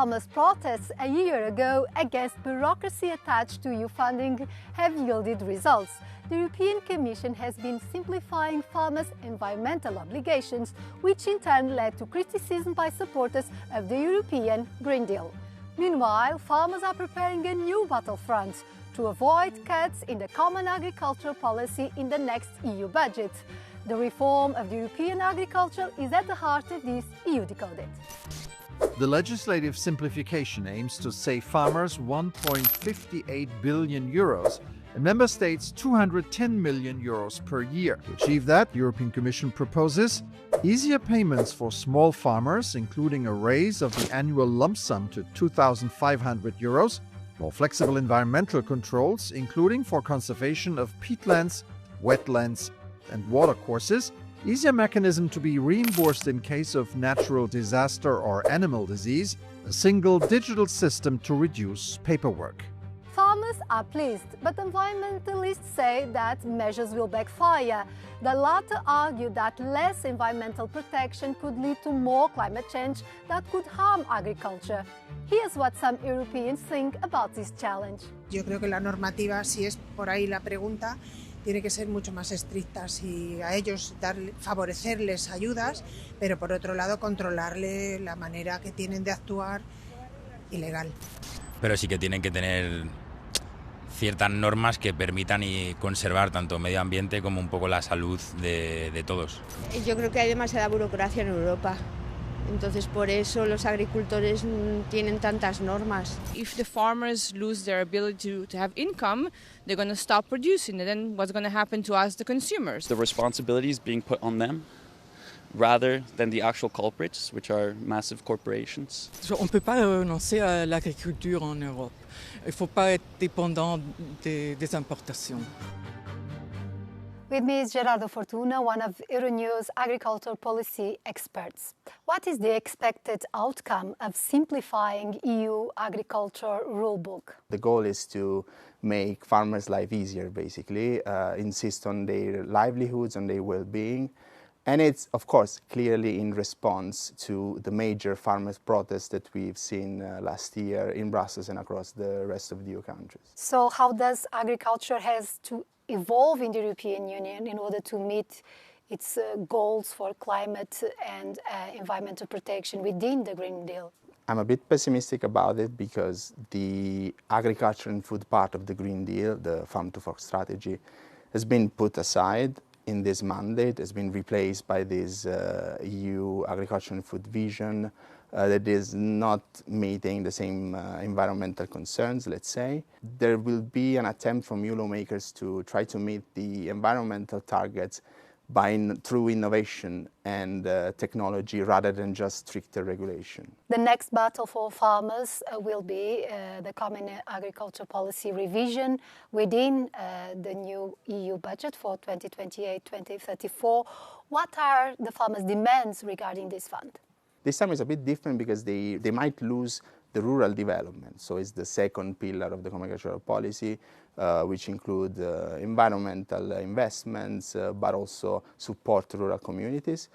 farmers' protests a year ago against bureaucracy attached to EU funding have yielded results. The European Commission has been simplifying farmers' environmental obligations, which in turn led to criticism by supporters of the European Green Deal. Meanwhile, farmers are preparing a new battlefront to avoid cuts in the common agricultural policy in the next EU budget. The reform of the European agriculture is at the heart of this EU Decoded. The legislative simplification aims to save farmers 1.58 billion euros and member states 210 million euros per year. To achieve that, the European Commission proposes easier payments for small farmers, including a raise of the annual lump sum to 2,500 euros, more flexible environmental controls, including for conservation of peatlands, wetlands, and watercourses, easier mechanism to be reimbursed in case of natural disaster or animal disease, a single digital system to reduce paperwork. Farmers are pleased, but environmentalists say that measures will backfire. The latter argue that less environmental protection could lead to more climate change that could harm agriculture. Here's what some Europeans think about this challenge. Yo creo que la normativa, si es por ahí la pregunta, tiene que ser mucho más estrictas y a ellos favorecerles ayudas, pero por otro lado controlarle la manera que tienen de actuar ilegal. Pero sí que tienen que tener ciertas normas que permitan y conservar tanto medio ambiente como un poco la salud de todos. Yo creo que hay demasiada burocracia en Europa. Entonces, por eso los agricultores tienen tantas normas. If the farmers lose their ability to have income, they're going to stop producing. And then what's going to happen to us, the consumers? The responsibility is being put on them rather than the actual culprits, which are massive corporations. On ne peut pas renoncer à l'agriculture en Europe. Il ne faut pas être dépendant des importations. With me is Gerardo Fortuna, one of Euronews agricultural policy experts. What is the expected outcome of simplifying EU agriculture rulebook? The goal is to make farmers' life easier, basically, insist on their livelihoods, on their well-being. And it's, of course, clearly in response to the major farmers' protests that we've seen last year in Brussels and across the rest of the EU countries. So how does agriculture has to evolve in the European Union in order to meet its goals for climate and environmental protection within the Green Deal? I'm a bit pessimistic about it because the agriculture and food part of the Green Deal, the Farm to Fork strategy, has been put aside in this mandate, has been replaced by this EU agriculture and food vision that is not meeting the same environmental concerns, let's say. There will be an attempt from EU lawmakers to try to meet the environmental targets through innovation and technology rather than just stricter regulation. The next battle for farmers will be the Common Agriculture Policy revision within the new EU budget for 2028-2034. What are the farmers' demands regarding this fund? This time is a bit different because they might lose the rural development. So it's the second pillar of the common agricultural policy, which include environmental investments, but also support to rural communities.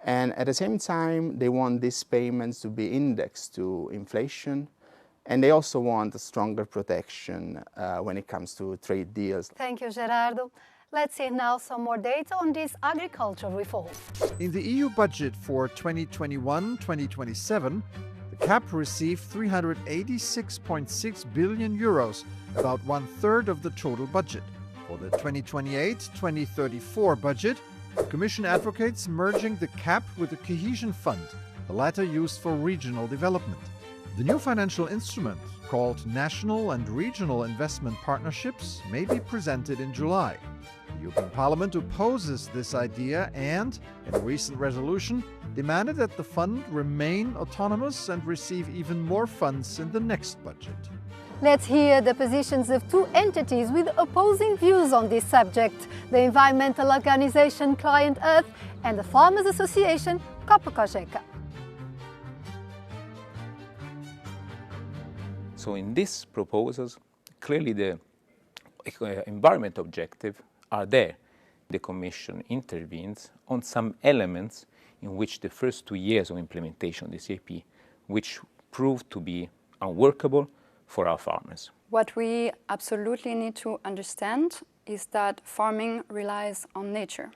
And at the same time, they want these payments to be indexed to inflation. And they also want a stronger protection when it comes to trade deals. Thank you, Gerardo. Let's see now some more data on this agricultural reform. In the EU budget for 2021-2027, the CAP received 386.6 billion euros, about one-third of the total budget. For the 2028-2034 budget, the Commission advocates merging the CAP with the Cohesion Fund, the latter used for regional development. The new financial instrument, called National and Regional Investment Partnerships, may be presented in July. The European Parliament opposes this idea and, in a recent resolution, demanded that the fund remain autonomous and receive even more funds in the next budget. Let's hear the positions of two entities with opposing views on this subject, the environmental organization Client Earth and the Farmers Association Copa-Cogeca. So in these proposals, clearly the environment objectives are there. The Commission intervenes on some elements in which the first 2 years of implementation of the CAP, which proved to be unworkable for our farmers. What we absolutely need to understand is that farming relies on nature.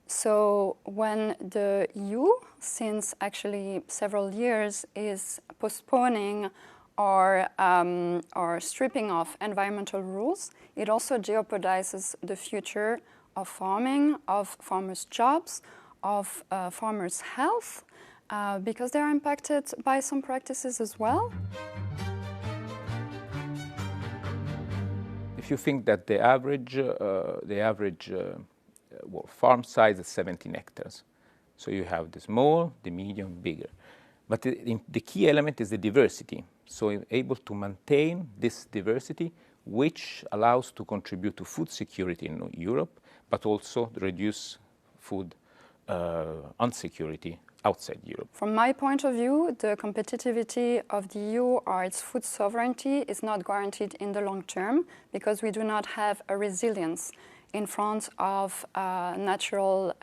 So when the EU, since actually several years, is postponing or stripping off environmental rules, it also jeopardizes the future of farming, of farmers' jobs, of farmers' health, because they are impacted by some practices as well. If you think that the average farm size is 17 hectares, so you have the small, the medium, bigger. But the key element is the diversity. So you're able to maintain this diversity, which allows to contribute to food security in Europe, but also reduce food insecurity outside Europe. From my point of view, the competitivity of the EU or its food sovereignty is not guaranteed in the long term because we do not have a resilience in front of natural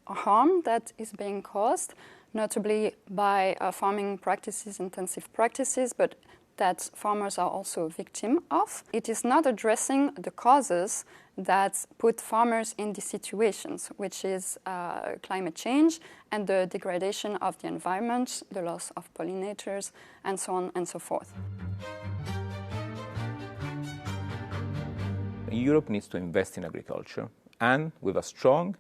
harm that is being caused, notably by farming practices, intensive practices, but that farmers are also victim of. It is not addressing the causes that put farmers in these situations, which is climate change and the degradation of the environment, the loss of pollinators, and so on and so forth. Europe needs to invest in agriculture and with a strong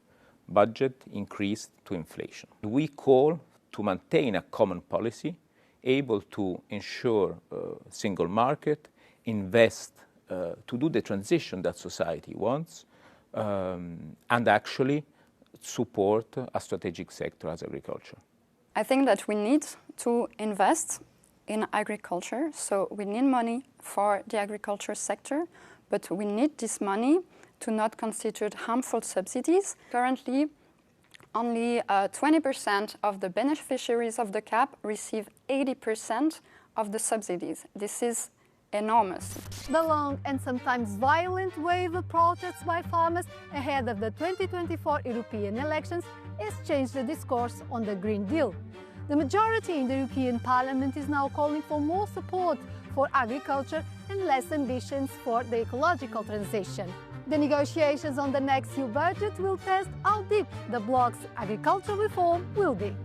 budget increase to inflation. We call to maintain a common policy able to ensure a single market, invest to do the transition that society wants, and actually support a strategic sector as agriculture. I think that we need to invest in agriculture, so we need money for the agriculture sector, but we need this money to not constitute harmful subsidies. Currently, only 20% of the beneficiaries of the CAP receive 80% of the subsidies. This is enormous. The long and sometimes violent wave of protests by farmers ahead of the 2024 European elections has changed the discourse on the Green Deal. The majority in the European Parliament is now calling for more support for agriculture and less ambitions for the ecological transition. The negotiations on the next EU budget will test how deep the bloc's agricultural reform will be.